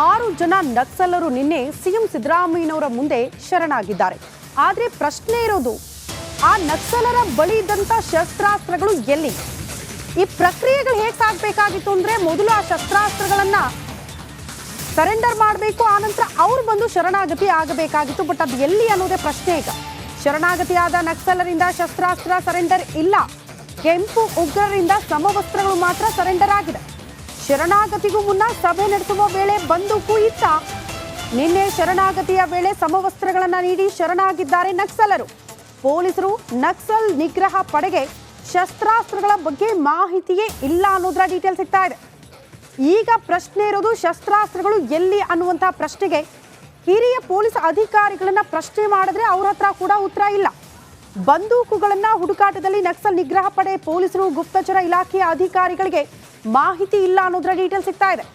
6 ಜನ ನಕ್ಸಲರು ನಿನ್ನೆ ಸಿಎಂ ಸಿದ್ದರಾಮಯ್ಯನವರ ಮುಂದೆ ಶರಣಾಗಿದ್ದಾರೆ. ಆದರೆ ಪ್ರಶ್ನೆ ಇರೋದು, ಆ ನಕ್ಸಲರ ಬಳಿ ಇದ್ದಂತ ಶಸ್ತ್ರಾಸ್ತ್ರಗಳು ಎಲ್ಲಿ? ಈ ಪ್ರಕ್ರಿಯೆಗಳು ಹೇಗೆ ಸಾಗಬೇಕಾಗಿತ್ತು ಅಂದ್ರೆ, ಮೊದಲು ಆ ಶಸ್ತ್ರಾಸ್ತ್ರಗಳನ್ನ ಸರೆಂಡರ್ ಮಾಡಬೇಕು, ಆನಂತರ ಅವ್ರು ಬಂದು ಶರಣಾಗತಿ ಆಗಬೇಕಾಗಿತ್ತು. ಬಟ್ ಅದು ಎಲ್ಲಿ ಅನ್ನೋದೇ ಪ್ರಶ್ನೆ. ಈಗ ಶರಣಾಗತಿಯಾದ ನಕ್ಸಲರಿಂದ ಶಸ್ತ್ರಾಸ್ತ್ರ ಸರೆಂಡರ್ ಇಲ್ಲ. ಕೆಂಪು ಉಗ್ರರಿಂದ ಸಮವಸ್ತ್ರಗಳು ಮಾತ್ರ ಸರೆಂಡರ್ ಆಗಿದೆ. ಶರಣಾಗತಿಗೂ ಮುನ್ನ ಸಭೆ ನಡೆಸುವ ವೇಳೆ ಬಂದೂಕು ಇತ್ತ. ನಿನ್ನೆ ಶರಣಾಗತಿಯ ವೇಳೆ ಸಮವಸ್ತ್ರಗಳನ್ನು ನೀಡಿ ಶರಣಾಗಿದ್ದಾರೆ ನಕ್ಸಲರು. ಪೊಲೀಸರು ನಕ್ಸಲ್ ನಿಗ್ರಹ ಪಡೆಗೆ ಶಸ್ತ್ರಾಸ್ತ್ರಗಳ ಬಗ್ಗೆ ಮಾಹಿತಿಯೇ ಇಲ್ಲ ಅನ್ನೋದ್ರ ಡೀಟೇಲ್ ಸಿಗ್ತಾ ಇದೆ. ಈಗ ಪ್ರಶ್ನೆ ಇರೋದು, ಶಸ್ತ್ರಾಸ್ತ್ರಗಳು ಎಲ್ಲಿ ಅನ್ನುವಂತಹ ಪ್ರಶ್ನೆಗೆ ಹಿರಿಯ ಪೊಲೀಸ್ ಅಧಿಕಾರಿಗಳನ್ನ ಪ್ರಶ್ನೆ ಮಾಡಿದ್ರೆ ಅವ್ರ ಹತ್ರ ಕೂಡ ಉತ್ತರ ಇಲ್ಲ. ಬಂದೂಕುಗಳನ್ನ ಹುಡುಕಾಟದಲ್ಲಿ ನಕ್ಸಲ್ ನಿಗ್ರಹ ಪಡೆ ಪೊಲೀಸರು ಗುಪ್ತಚರ ಇಲಾಖೆಯ ಅಧಿಕಾರಿಗಳಿಗೆ ಮಾಹಿತಿ ಇಲ್ಲ ಅನ್ನೋದ್ರ ಡೀಟೇಲ್ ಸಿಗ್ತಾ ಇದೆ.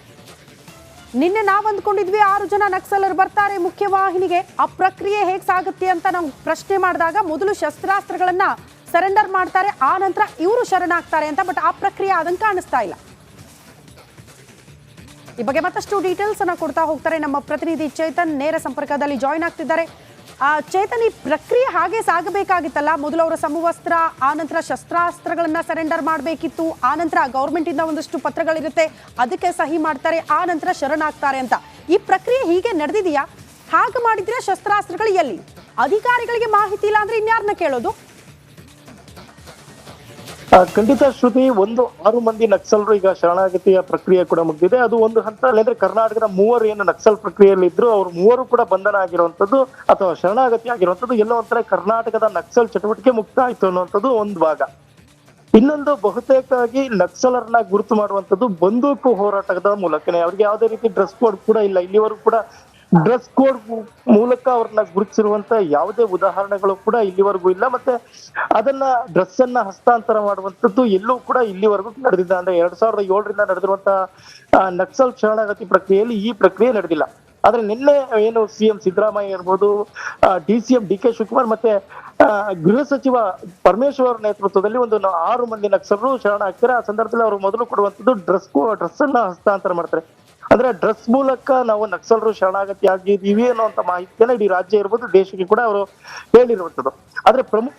ನಿನ್ನೆ ನಾವು ಅಂದ್ಕೊಂಡಿದ್ವಿ 6 ಜನ ನಕ್ಸಲರು ಬರ್ತಾರೆ ಮುಖ್ಯವಾಹಿನಿಗೆ, ಆ ಪ್ರಕ್ರಿಯೆ ಹೇಗೆ ಸಾಗುತ್ತೆ ಅಂತ ನಾವು ಪ್ರಶ್ನೆ ಮಾಡಿದಾಗ ಮೊದಲು ಶಸ್ತ್ರಾಸ್ತ್ರಗಳನ್ನ ಸರೆಂಡರ್ ಮಾಡ್ತಾರೆ, ಆ ನಂತರ ಇವರು ಶರಣಾಗ್ತಾರೆ ಅಂತ. ಬಟ್ ಆ ಪ್ರಕ್ರಿಯೆ ಆದಂಗೆ ಕಾಣಿಸ್ತಾ ಇಲ್ಲ. ಈ ಬಗ್ಗೆ ಮತ್ತಷ್ಟು ಡೀಟೇಲ್ಸ್ ಅನ್ನ ಕೊಡ್ತಾ ಹೋಗ್ತಾರೆ ನಮ್ಮ ಪ್ರತಿನಿಧಿ ಚೇತನ್, ನೇರ ಸಂಪರ್ಕದಲ್ಲಿ ಜಾಯಿನ್ ಆಗ್ತಿದ್ದಾರೆ. ಚೇತನ್, ಈ ಪ್ರಕ್ರಿಯೆ ಹಾಗೆ ಸಾಗಬೇಕಾಗಿತ್ತಲ್ಲ? ಮೊದಲು ಅವರ ಸಮವಸ್ತ್ರ, ಆನಂತರ ಶಸ್ತ್ರಾಸ್ತ್ರಗಳನ್ನ ಸರೆಂಡರ್ ಮಾಡಬೇಕಿತ್ತು, ಆನಂತರ ಗೌರ್ಮೆಂಟ್ ಇಂದ ಒಂದಷ್ಟು ಪತ್ರಗಳಿರುತ್ತೆ, ಅದಕ್ಕೆ ಸಹಿ ಮಾಡ್ತಾರೆ, ಆ ನಂತರ ಶರಣಾಗ್ತಾರೆ ಅಂತ. ಈ ಪ್ರಕ್ರಿಯೆ ಹೀಗೆ ನಡೆದಿದೆಯಾ? ಹಾಗೆ ಮಾಡಿದ್ರೆ ಶಸ್ತ್ರಾಸ್ತ್ರಗಳು ಎಲ್ಲಿ? ಅಧಿಕಾರಿಗಳಿಗೆ ಮಾಹಿತಿ ಇಲ್ಲ ಅಂದ್ರೆ ಇನ್ಯಾರನ್ನ ಕೇಳೋದು? ಖಂಡಿತ ಶ್ರುತಿ, 6 ಮಂದಿ ನಕ್ಸಲರು ಈಗ ಶರಣಾಗತಿಯ ಪ್ರಕ್ರಿಯೆ ಕೂಡ ಮುಗಿದಿದೆ. ಅದು ಒಂದು ಹಂತ ಅಂದ್ರೆ ಕರ್ನಾಟಕದ 3 ಏನು ನಕ್ಸಲ್ ಪ್ರಕ್ರಿಯೆಯಲ್ಲಿ ಇದ್ರು, ಅವ್ರು 3 ಕೂಡ ಬಂಧನ ಆಗಿರುವಂತದ್ದು ಅಥವಾ ಶರಣಾಗತಿ ಆಗಿರುವಂತದ್ದು, ಎಲ್ಲೋ ಒಂಥರ ಕರ್ನಾಟಕದ ನಕ್ಸಲ್ ಚಟುವಟಿಕೆ ಮುಕ್ತ ಆಯ್ತು ಅನ್ನುವಂಥದ್ದು ಒಂದು ಭಾಗ. ಇನ್ನೊಂದು, ಬಹುತೇಕವಾಗಿ ನಕ್ಸಲರನ್ನ ಗುರುತು ಮಾಡುವಂತದ್ದು ಬಂದೂಕು ಹೋರಾಟದ ಮೂಲಕನೇ. ಅವ್ರಿಗೆ ಯಾವುದೇ ರೀತಿ ಡ್ರೆಸ್ ಕೋಡ್ ಕೂಡ ಇಲ್ಲ. ಇಲ್ಲಿವರೆಗೂ ಕೂಡ ಡ್ರೆಸ್ ಕೋಡ್ ಮೂಲಕ ಅವ್ರನ್ನ ಗುರುತಿಸಿರುವಂತ ಯಾವುದೇ ಉದಾಹರಣೆಗಳು ಕೂಡ ಇಲ್ಲಿವರೆಗೂ ಇಲ್ಲ. ಮತ್ತೆ ಅದನ್ನ ಡ್ರೆಸ್ ಅನ್ನ ಹಸ್ತಾಂತರ ಮಾಡುವಂತದ್ದು ಎಲ್ಲೂ ಕೂಡ ಇಲ್ಲಿವರೆಗೂ ನಡೆದಿಲ್ಲ. ಅಂದ್ರೆ 2007ರಿಂದ ನಡೆದಿರುವಂತಹ ನಕ್ಸಲ್ ಶರಣಾಗತಿ ಪ್ರಕ್ರಿಯೆಯಲ್ಲಿ ಈ ಪ್ರಕ್ರಿಯೆ ನಡೆದಿಲ್ಲ. ಆದ್ರೆ ನಿನ್ನೆ ಏನು ಸಿಎಂ ಸಿದ್ದರಾಮಯ್ಯ ಇರ್ಬೋದು, DCM DK ಶಿವಕುಮಾರ್ ಮತ್ತೆ ಗೃಹ ಸಚಿವ ಪರಮೇಶ್ವರ್ ನೇತೃತ್ವದಲ್ಲಿ 6 ಮಂದಿ ನಕ್ಸಲರು ಶರಣ ಆಗ್ತಾರೆ. ಆ ಸಂದರ್ಭದಲ್ಲಿ ಅವರು ಮೊದಲು ಕೊಡುವಂತದ್ದು ಡ್ರೆಸ್ ಅನ್ನ ಹಸ್ತಾಂತರ ಮಾಡ್ತಾರೆ. ಅಂದ್ರೆ ಡ್ರೆಸ್ ಮೂಲಕ ನಾವು ನಕ್ಸಲರು ಶರಣಾಗತಿ ಆಗಿದ್ದೀವಿ ಅನ್ನುವಂತ ಮಾಹಿತಿಯನ್ನ ಇಡೀ ರಾಜ್ಯ ಇರ್ಬೋದು, ದೇಶಕ್ಕೆ ಕೂಡ ಅವರು ಹೇಳಿರುವಂತದ್ದು. ಆದ್ರೆ ಪ್ರಮುಖ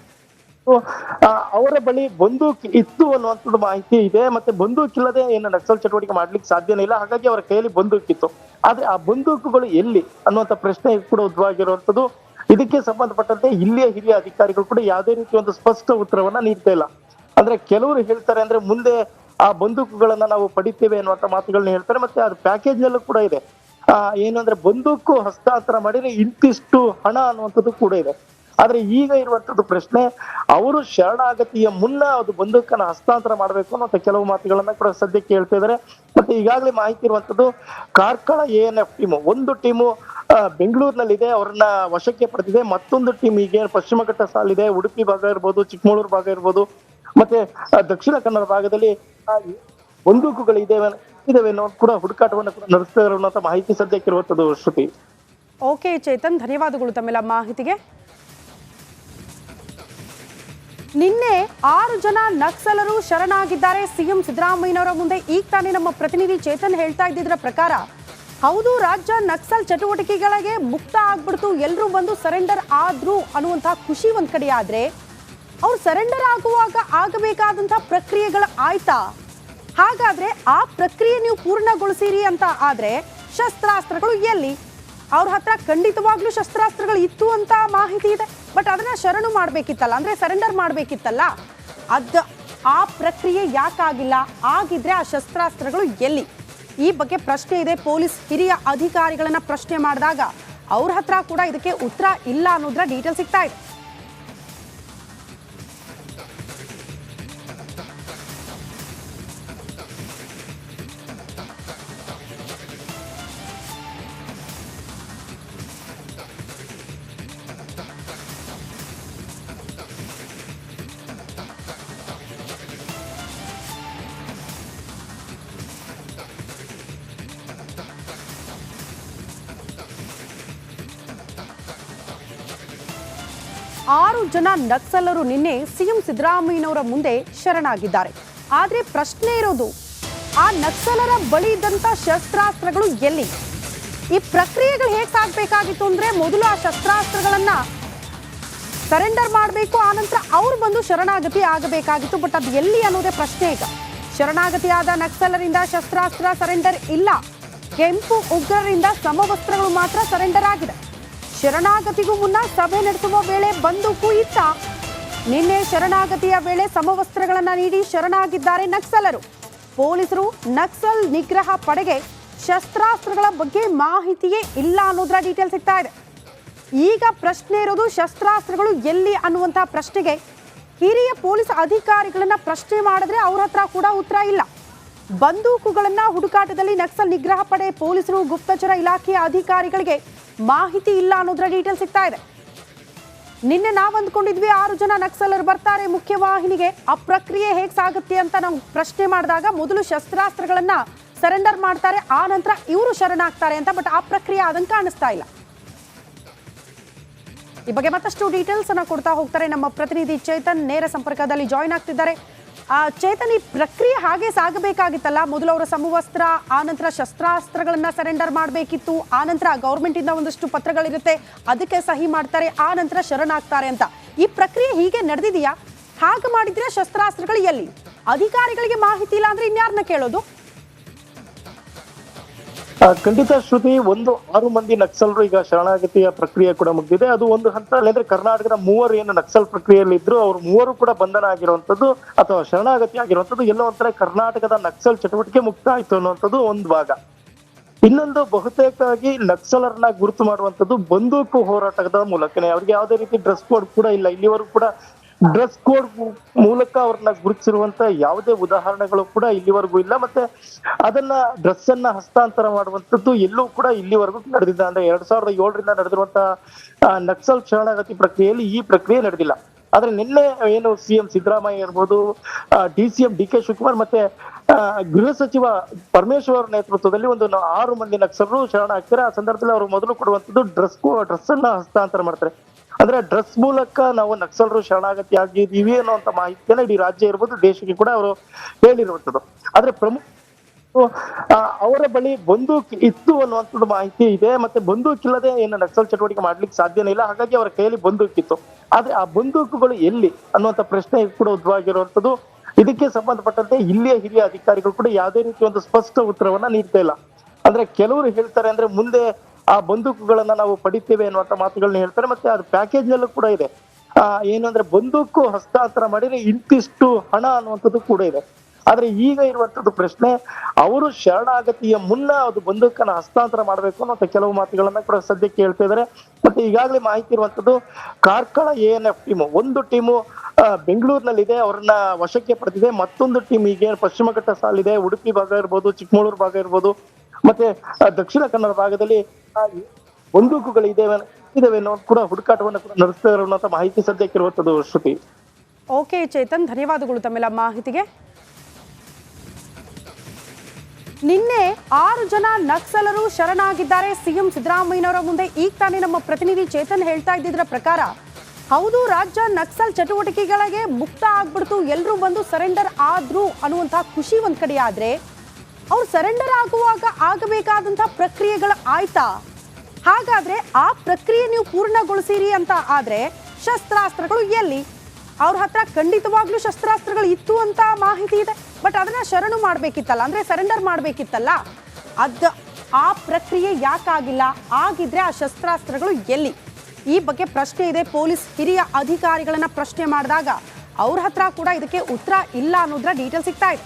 ಅವರ ಬಳಿ ಬಂದೂಕ್ ಇತ್ತು ಅನ್ನುವಂಥದ್ದು ಮಾಹಿತಿ ಇದೆ. ಮತ್ತೆ ಬಂದೂಕಿಲ್ಲದೆ ಏನು ನಕ್ಸಲ್ ಚಟುವಟಿಕೆ ಮಾಡ್ಲಿಕ್ಕೆ ಸಾಧ್ಯನೇ ಇಲ್ಲ. ಹಾಗಾಗಿ ಅವರ ಕೈಯಲ್ಲಿ ಬಂದೂಕಿತ್ತು. ಆದ್ರೆ ಆ ಬಂದೂಕುಗಳು ಎಲ್ಲಿ ಅನ್ನುವಂಥ ಪ್ರಶ್ನೆ ಕೂಡ ಉದ್ಭವಾಗಿರುವಂತದ್ದು. ಇದಕ್ಕೆ ಸಂಬಂಧಪಟ್ಟಂತೆ ಇಲ್ಲಿಯ ಹಿರಿಯ ಅಧಿಕಾರಿಗಳು ಕೂಡ ಯಾವುದೇ ರೀತಿ ಒಂದು ಸ್ಪಷ್ಟ ಉತ್ತರವನ್ನ ನೀಡ್ತಾ ಇಲ್ಲ. ಅಂದ್ರೆ ಕೆಲವರು ಹೇಳ್ತಾರೆ, ಅಂದ್ರೆ ಮುಂದೆ ಆ ಬಂದೂಕುಗಳನ್ನ ನಾವು ಪಡಿತೇವೆ ಅನ್ನುವಂತ ಮಾತುಗಳನ್ನ ಹೇಳ್ತಾರೆ. ಮತ್ತೆ ಅದು ಪ್ಯಾಕೇಜ್ ನಲ್ಲೂ ಕೂಡ ಇದೆ. ಏನು ಅಂದ್ರೆ ಬಂದೂಕು ಹಸ್ತಾಂತರ ಮಾಡಿದ್ರೆ ಇಂತಿಷ್ಟು ಹಣ ಅನ್ನುವಂಥದ್ದು ಕೂಡ ಇದೆ. ಆದ್ರೆ ಈಗ ಇರುವಂತದ್ದು ಪ್ರಶ್ನೆ, ಅವರು ಶರಣಾಗತಿಯ ಮುನ್ನ ಅದು ಬಂದೂಕನ್ನ ಹಸ್ತಾಂತರ ಮಾಡ್ಬೇಕು ಅನ್ನುವಂಥ ಕೆಲವು ಮಾತುಗಳನ್ನ ಕೂಡ ಸದ್ಯಕ್ಕೆ ಹೇಳ್ತಾ ಇದ್ದಾರೆ. ಮತ್ತೆ ಈಗಾಗಲೇ ಮಾಹಿತಿ ಇರುವಂತದ್ದು, ಕಾರ್ಕಳ ANF ಟೀಮು, ಒಂದು ಟೀಮು ಬೆಂಗಳೂರಿನಲ್ಲಿದೆ, ಅವ್ರನ್ನ ವಶಕ್ಕೆ ಪಡೆದಿದೆ. ಮತ್ತೊಂದು ಟೀಮ್ ಈಗ ಪಶ್ಚಿಮ ಘಟ್ಟ ಸಾಲಿದೆ, ಉಡುಪಿ ಭಾಗ ಇರ್ಬೋದು, ಚಿಕ್ಕಮಗಳೂರು ಭಾಗ ಇರ್ಬೋದು, ಮತ್ತೆ ದಕ್ಷಿಣ ಕನ್ನಡ ಭಾಗದಲ್ಲಿ ಬಂದೂಕುಗಳು ಇದಾವೆ ಅನ್ನೋ ಕೂಡ ಹುಡುಕಾಟವನ್ನು ಕೂಡ ನಡೆಸ್ತಾ ಇರುವಂತ ಮಾಹಿತಿ ಸದ್ಯಕ್ಕೆ ಇರುವಂತದ್ದು. ಶ್ರುತಿ. ಓಕೆ ಚೇತನ್, ಧನ್ಯವಾದಗಳು ತಮ್ಮೆಲ್ಲ ಮಾಹಿತಿಗೆ. ನಿನ್ನೆ 6 ಜನ ನಕ್ಸಲರು ಶರಣಾಗಿದ್ದಾರೆ ಸಿಎಂ ಸಿದ್ದರಾಮಯ್ಯನವರ ಮುಂದೆ. ಈಗ ತಾನೇ ನಮ್ಮ ಪ್ರತಿನಿಧಿ ಚೇತನ್ ಹೇಳ್ತಾ ಇದ್ದಿದ್ರ ಪ್ರಕಾರ, ಹೌದು, ರಾಜ್ಯ ನಕ್ಸಲ್ ಚಟುವಟಿಕೆಗಳಿಗೆ ಮುಕ್ತ ಆಗ್ಬಿಡ್ತು, ಎಲ್ಲರೂ ಬಂದು ಸರೆಂಡರ್ ಆದ್ರು ಅನ್ನುವಂತಹ ಖುಷಿ ಒಂದ್ ಕಡೆ. ಆದ್ರೆ ಅವ್ರು ಸರೆಂಡರ್ ಆಗುವಾಗ ಆಗಬೇಕಾದಂತಹ ಪ್ರಕ್ರಿಯೆಗಳು ಆಯ್ತಾ? ಹಾಗಾದ್ರೆ ಆ ಪ್ರಕ್ರಿಯೆ ನೀವು ಪೂರ್ಣಗೊಳಿಸಿರಿ ಅಂತ ಆದ್ರೆ ಶಸ್ತ್ರಾಸ್ತ್ರಗಳು ಎಲ್ಲಿ? ಅವ್ರ ಹತ್ರ ಖಂಡಿತವಾಗ್ಲೂ ಶಸ್ತ್ರಾಸ್ತ್ರಗಳು ಇತ್ತು ಅಂತ ಮಾಹಿತಿ ಇದೆ. ಬಟ್ ಅದನ್ನ ಶರಣು ಮಾಡ್ಬೇಕಿತ್ತಲ್ಲ, ಅಂದ್ರೆ ಸರೆಂಡರ್ ಮಾಡ್ಬೇಕಿತ್ತಲ್ಲ. ಆ ಪ್ರಕ್ರಿಯೆ ಯಾಕಾಗಿಲ್ಲ? ಆಗಿದ್ರೆ ಆ ಶಸ್ತ್ರಾಸ್ತ್ರಗಳು ಎಲ್ಲಿ? ಈ ಬಗ್ಗೆ ಪ್ರಶ್ನೆ ಇದೆ. ಪೊಲೀಸ್ ಹಿರಿಯ ಅಧಿಕಾರಿಗಳನ್ನ ಪ್ರಶ್ನೆ ಮಾಡಿದಾಗ ಅವ್ರ ಹತ್ರ ಕೂಡ ಇದಕ್ಕೆ ಉತ್ತರ ಇಲ್ಲ ಅನ್ನೋದ್ರ ಡೀಟೇಲ್ ಸಿಗ್ತಾ ಇದೆ. ಆರು ಜನ ನಕ್ಸಲರು ನಿನ್ನೆ ಸಿಎಂ ಸಿದ್ದರಾಮಯ್ಯನವರ ಮುಂದೆ ಶರಣಾಗಿದ್ದಾರೆ. ಆದರೆ ಪ್ರಶ್ನೆ ಇರೋದು, ಆ ನಕ್ಸಲರ ಬಳಿ ಇದ್ದಂತ ಶಸ್ತ್ರಾಸ್ತ್ರಗಳು ಎಲ್ಲಿ? ಈ ಪ್ರಕ್ರಿಯೆಗಳು ಹೇಗೆ ಸಾಗಬೇಕಾಗಿತ್ತು ಅಂದ್ರೆ ಮೊದಲು ಆ ಶಸ್ತ್ರಾಸ್ತ್ರಗಳನ್ನ ಸರೆಂಡರ್ ಮಾಡಬೇಕು, ಆನಂತರ ಅವ್ರು ಬಂದು ಶರಣಾಗತಿ ಆಗಬೇಕಾಗಿತ್ತು. ಬಟ್ ಅದು ಎಲ್ಲಿ ಅನ್ನೋದೇ ಪ್ರಶ್ನೆ ಈಗ. ಶರಣಾಗತಿಯಾದ ನಕ್ಸಲರಿಂದ ಶಸ್ತ್ರಾಸ್ತ್ರ ಸರೆಂಡರ್ ಇಲ್ಲ, ಕೆಂಪು ಉಗ್ರರಿಂದ ಸಮವಸ್ತ್ರಗಳು ಮಾತ್ರ ಸರೆಂಡರ್ ಆಗಿದೆ. ಶರಣಾಗತಿಗೂ ಮುನ್ನ ಸಭೆ ನಡೆಸುವ ವೇಳೆ ಬಂದೂಕು ಇತ್ತ. ನಿನ್ನೆ ಶರಣಾಗತಿಯ ವೇಳೆ ಸಮವಸ್ತ್ರಗಳನ್ನ ನೀಡಿ ಶರಣಾಗಿದ್ದಾರೆ ನಕ್ಸಲರು. ಪೊಲೀಸರು ನಕ್ಸಲ್ ನಿಗ್ರಹ ಪಡೆಗೆ ಶಸ್ತ್ರಾಸ್ತ್ರಗಳ ಬಗ್ಗೆ ಮಾಹಿತಿಯೇ ಇಲ್ಲ ಅನ್ನೋದ್ರ ಡೀಟೇಲ್ ಸಿಗ್ತಾ ಇದೆ. ಈಗ ಪ್ರಶ್ನೆ ಇರೋದು ಶಸ್ತ್ರಾಸ್ತ್ರಗಳು ಎಲ್ಲಿ ಅನ್ನುವಂತಹ ಪ್ರಶ್ನೆಗೆ ಹಿರಿಯ ಪೊಲೀಸ್ ಅಧಿಕಾರಿಗಳನ್ನ ಪ್ರಶ್ನೆ ಮಾಡಿದ್ರೆ ಅವ್ರ ಹತ್ರ ಕೂಡ ಉತ್ತರ ಇಲ್ಲ. ಬಂದೂಕುಗಳನ್ನ ಹುಡುಕಾಟದಲ್ಲಿ ನಕ್ಸಲ್ ನಿಗ್ರಹ ಪಡೆ ಪೊಲೀಸರು ಗುಪ್ತಚರ ಇಲಾಖೆಯ ಅಧಿಕಾರಿಗಳಿಗೆ ಮಾಹಿತಿ ಇಲ್ಲ ಅನ್ನೋದ್ರ ಡೀಟೇಲ್ ಸಿಗ್ತಾ ಇದೆ. ನಿನ್ನೆ ನಾವು ಅಂದ್ಕೊಂಡಿದ್ವಿ 6 ಜನ ನಕ್ಸಲರು ಬರ್ತಾರೆ ಮುಖ್ಯವಾಹಿನಿಗೆ, ಆ ಪ್ರಕ್ರಿಯೆ ಹೇಗೆ ಸಾಗುತ್ತೆ ಅಂತ ನಾವು ಪ್ರಶ್ನೆ ಮಾಡಿದಾಗ ಮೊದಲು ಶಸ್ತ್ರಾಸ್ತ್ರಗಳನ್ನ ಸರೆಂಡರ್ ಮಾಡ್ತಾರೆ, ಆ ನಂತರ ಇವರು ಶರಣಾಗ್ತಾರೆ ಅಂತ. ಬಟ್ ಆ ಪ್ರಕ್ರಿಯೆ ಆದಂಗೆ ಕಾಣಿಸ್ತಾ ಇಲ್ಲ. ಈ ಬಗ್ಗೆ ಮತ್ತಷ್ಟು ಡೀಟೇಲ್ಸ್ ಅನ್ನ ಕೊಡ್ತಾ ಹೋಗ್ತಾರೆ ನಮ್ಮ ಪ್ರತಿನಿಧಿ ಚೇತನ್, ನೇರ ಸಂಪರ್ಕದಲ್ಲಿ ಜಾಯಿನ್ ಆಗ್ತಿದ್ದಾರೆ. ಚೇತನ್, ಈ ಪ್ರಕ್ರಿಯೆ ಹಾಗೆ ಸಾಗಬೇಕಾಗಿತ್ತಲ್ಲ? ಮೊದಲು ಅವರ ಸಮವಸ್ತ್ರ, ಆನಂತರ ಶಸ್ತ್ರಾಸ್ತ್ರಗಳನ್ನ ಸರೆಂಡರ್ ಮಾಡಬೇಕಿತ್ತು, ಆನಂತರ ಗೌರ್ಮೆಂಟ್ ಇಂದ ಒಂದಷ್ಟು ಪತ್ರಗಳಿರುತ್ತೆ, ಅದಕ್ಕೆ ಸಹಿ ಮಾಡ್ತಾರೆ, ಆನಂತರ ಶರಣಾಗ್ತಾರೆ ಅಂತ. ಈ ಪ್ರಕ್ರಿಯೆ ಹೀಗೆ ನಡೆದಿದೆಯಾ? ಹಾಗೆ ಮಾಡಿದ್ರೆ ಶಸ್ತ್ರಾಸ್ತ್ರಗಳು ಎಲ್ಲಿ? ಅಧಿಕಾರಿಗಳಿಗೆ ಮಾಹಿತಿ ಇಲ್ಲ ಅಂದ್ರೆ ಇನ್ಯಾರನ್ನ ಕೇಳೋದು? ಖಂಡಿತ ಶ್ರುತಿ, 6 ಮಂದಿ ನಕ್ಸಲರು ಈಗ ಶರಣಾಗತಿಯ ಪ್ರಕ್ರಿಯೆ ಕೂಡ ಮುಗಿದಿದೆ. ಅದು ಒಂದು ಹಂತದಲ್ಲಿ ಅಂದ್ರೆ ಕರ್ನಾಟಕದ 3 ಏನು ನಕ್ಸಲ್ ಪ್ರಕ್ರಿಯೆಯಲ್ಲಿ ಇದ್ರು ಅವ್ರು 3 ಕೂಡ ಬಂಧನ ಆಗಿರುವಂತದ್ದು ಅಥವಾ ಶರಣಾಗತಿ ಆಗಿರುವಂತದ್ದು ಎಲ್ಲೋ ಒಂಥರ ಕರ್ನಾಟಕದ ನಕ್ಸಲ್ ಚಟುವಟಿಕೆ ಮುಕ್ತ ಆಯ್ತು ಅನ್ನುವಂಥದ್ದು ಒಂದು ಭಾಗ. ಇನ್ನೊಂದು ಬಹುತೇಕವಾಗಿ ನಕ್ಸಲರನ್ನ ಗುರುತು ಮಾಡುವಂತದ್ದು ಬಂದೂಕು ಹೋರಾಟದ ಮೂಲಕನೇ. ಅವ್ರಿಗೆ ಯಾವುದೇ ರೀತಿ ಡ್ರೆಸ್ ಕೋಡ್ ಕೂಡ ಇಲ್ಲ, ಇಲ್ಲಿವರೆಗೂ ಕೂಡ ಡ್ರೆಸ್ ಕೋಡ್ ಮೂಲಕ ಅವ್ರನ್ನ ಗುರುತಿಸಿರುವಂತ ಯಾವುದೇ ಉದಾಹರಣೆಗಳು ಕೂಡ ಇಲ್ಲಿವರೆಗೂ ಇಲ್ಲ. ಮತ್ತೆ ಅದನ್ನ ಡ್ರೆಸ್ ಅನ್ನ ಹಸ್ತಾಂತರ ಮಾಡುವಂತದ್ದು ಎಲ್ಲೂ ಕೂಡ ಇಲ್ಲಿವರೆಗೂ ನಡೆದಿಲ್ಲ. ಅಂದ್ರೆ 2007ರಿಂದ ನಡೆದಿರುವಂತಹ ನಕ್ಸಲ್ ಶರಣಾಗತಿ ಪ್ರಕ್ರಿಯೆಯಲ್ಲಿ ಈ ಪ್ರಕ್ರಿಯೆ ನಡೆದಿಲ್ಲ. ಆದ್ರೆ ನಿನ್ನೆ ಏನು ಸಿಎಂ ಸಿದ್ದರಾಮಯ್ಯ ಇರ್ಬೋದು, DCM DK ಶಿವಕುಮಾರ್ ಮತ್ತೆ ಗೃಹ ಸಚಿವ ಪರಮೇಶ್ವರ್ ನೇತೃತ್ವದಲ್ಲಿ 6 ಮಂದಿ ನಕ್ಸಲರು ಶರಣ ಆಗ್ತಾರೆ. ಆ ಸಂದರ್ಭದಲ್ಲಿ ಅವರು ಮೊದಲು ಕೊಡುವಂತದ್ದು ಡ್ರೆಸ್ ಅನ್ನ ಹಸ್ತಾಂತರ ಮಾಡ್ತಾರೆ. ಅಂದ್ರೆ ಡ್ರೆಸ್ ಮೂಲಕ ನಾವು ನಕ್ಸಲರು ಶರಣಾಗತಿ ಆಗಿದ್ದೀವಿ ಅನ್ನುವಂತ ಮಾಹಿತಿಯನ್ನ ಇಡೀ ರಾಜ್ಯ ಇರ್ಬೋದು, ದೇಶಕ್ಕೆ ಕೂಡ ಅವರು ಹೇಳಿರುವಂತದ್ದು. ಆದ್ರೆ ಪ್ರಮುಖ ಅವರ ಬಳಿ ಬಂದೂಕ್ ಇತ್ತು ಅನ್ನುವಂಥದ್ದು ಮಾಹಿತಿ ಇದೆ. ಮತ್ತೆ ಬಂದೂಕಿಲ್ಲದೆ ಏನು ನಕ್ಸಲ್ ಚಟುವಟಿಕೆ ಮಾಡ್ಲಿಕ್ಕೆ ಸಾಧ್ಯನೇ ಇಲ್ಲ, ಹಾಗಾಗಿ ಅವರ ಕೈಯಲ್ಲಿ ಬಂದೂಕಿತ್ತು. ಆದ್ರೆ ಆ ಬಂದೂಕುಗಳು ಎಲ್ಲಿ ಅನ್ನುವಂಥ ಪ್ರಶ್ನೆ ಕೂಡ ಉದ್ಭವಾಗಿರುವಂತದ್ದು. ಇದಕ್ಕೆ ಸಂಬಂಧಪಟ್ಟಂತೆ ಇಲ್ಲಿಯ ಹಿರಿಯ ಅಧಿಕಾರಿಗಳು ಕೂಡ ಯಾವುದೇ ರೀತಿ ಒಂದು ಸ್ಪಷ್ಟ ಉತ್ತರವನ್ನ ನೀಡ್ತಾ ಇಲ್ಲ. ಅಂದ್ರೆ ಕೆಲವರು ಹೇಳ್ತಾರೆ ಅಂದ್ರೆ ಮುಂದೆ ಆ ಬಂದೂಕುಗಳನ್ನ ನಾವು ಪಡಿತೇವೆ ಅನ್ನುವಂತ ಮಾತುಗಳನ್ನ ಹೇಳ್ತಾರೆ. ಮತ್ತೆ ಅದು ಪ್ಯಾಕೇಜ್ ನಲ್ಲೂ ಕೂಡ ಇದೆ. ಏನಂದ್ರೆ ಬಂದೂಕು ಹಸ್ತಾಂತರ ಮಾಡಿದ್ರೆ ಇಂತಿಷ್ಟು ಹಣ ಅನ್ನುವಂಥದ್ದು ಕೂಡ ಇದೆ. ಆದ್ರೆ ಈಗ ಇರುವಂತದ್ದು ಪ್ರಶ್ನೆ, ಅವರು ಶರಣಾಗತಿಯ ಮುನ್ನ ಅದು ಬಂದೂಕನ್ನ ಹಸ್ತಾಂತರ ಮಾಡ್ಬೇಕು ಅನ್ನೋ ಕೆಲವು ಮಾತುಗಳನ್ನ ಕೂಡ ಸದ್ಯಕ್ಕೆ ಹೇಳ್ತಾ ಇದ್ದಾರೆ. ಮತ್ತೆ ಈಗಾಗಲೇ ಮಾಹಿತಿ ಇರುವಂತದ್ದು ಕಾರ್ಕಳ ANF ಟೀಮು, ಒಂದು ಟೀಮು ಬೆಂಗಳೂರಿನಲ್ಲಿದೆ, ಅವ್ರನ್ನ ವಶಕ್ಕೆ ಪಡೆದಿದೆ. ಮತ್ತೊಂದು ಟೀಮ್ ಈಗ ಪಶ್ಚಿಮ ಘಟ್ಟ ಸಾಲಿದೆ, ಉಡುಪಿ ಭಾಗ ಇರ್ಬೋದು, ಚಿಕ್ಕಮಗಳೂರು ಭಾಗ ಇರ್ಬೋದು, ಮತ್ತೆ ದಕ್ಷಿಣ ಕನ್ನಡ ಭಾಗದಲ್ಲಿ ಬಂದೂಕುಗಳಿದ್ದೇವೆ ಅನ್ನೋ ಕೂಡ ಹುಡುಕಾಟವನ್ನು ಕೂಡ ನಡೆಸ್ತಾ ಇರುವಂತ ಮಾಹಿತಿ ಸದ್ಯಕ್ಕೆ ಇರುವಂತದ್ದು ಶ್ರುತಿ. ಓಕೆ ಚೇತನ್, ಧನ್ಯವಾದಗಳು ತಮ್ಮೆಲ್ಲ ಮಾಹಿತಿಗೆ. ನಿನ್ನೆ 6 ಜನ ನಕ್ಸಲರು ಶರಣಾಗಿದ್ದಾರೆ ಸಿಎಂ ಸಿದ್ದರಾಮಯ್ಯನವರ ಮುಂದೆ. ಈಗ ತಾನೇ ನಮ್ಮ ಪ್ರತಿನಿಧಿ ಚೇತನ್ ಹೇಳ್ತಾ ಇದ್ದಿದ್ರ ಪ್ರಕಾರ ಹೌದು, ರಾಜ್ಯ ನಕ್ಸಲ್ ಚಟುವಟಿಕೆಗಳಿಗೆ ಮುಕ್ತ ಆಗ್ಬಿಡ್ತು, ಎಲ್ಲರೂ ಬಂದು ಸರೆಂಡರ್ ಆದ್ರು ಅನ್ನುವಂತಹ ಖುಷಿ ಒಂದ್ ಕಡೆ. ಆದ್ರೆ ಅವ್ರು ಸರೆಂಡರ್ ಆಗುವಾಗ ಆಗಬೇಕಾದಂತಹ ಪ್ರಕ್ರಿಯೆಗಳು ಆಯ್ತಾ? ಹಾಗಾದ್ರೆ ಆ ಪ್ರಕ್ರಿಯೆ ನೀವು ಪೂರ್ಣಗೊಳಿಸಿರಿ ಅಂತ ಆದ್ರೆ ಶಸ್ತ್ರಾಸ್ತ್ರಗಳು ಎಲ್ಲಿ? ಅವ್ರ ಹತ್ರ ಖಂಡಿತವಾಗ್ಲೂ ಶಸ್ತ್ರಾಸ್ತ್ರಗಳು ಇತ್ತು ಅಂತ ಮಾಹಿತಿ ಇದೆ, ಬಟ್ ಅದನ್ನ ಶರಣು ಮಾಡ್ಬೇಕಿತ್ತಲ್ಲ, ಅಂದ್ರೆ ಸರೆಂಡರ್ ಮಾಡ್ಬೇಕಿತ್ತಲ್ಲ. ಆ ಪ್ರಕ್ರಿಯೆ ಯಾಕಾಗಿಲ್ಲ? ಆಗಿದ್ರೆ ಆ ಶಸ್ತ್ರಾಸ್ತ್ರಗಳು ಎಲ್ಲಿ? ಈ ಬಗ್ಗೆ ಪ್ರಶ್ನೆ ಇದೆ. ಪೊಲೀಸ್ ಹಿರಿಯ ಅಧಿಕಾರಿಗಳನ್ನ ಪ್ರಶ್ನೆ ಮಾಡಿದಾಗ ಅವ್ರ ಹತ್ರ ಕೂಡ ಇದಕ್ಕೆ ಉತ್ತರ ಇಲ್ಲ ಅನ್ನೋದ್ರ ಡೀಟೇಲ್ ಸಿಗ್ತಾ ಇದೆ.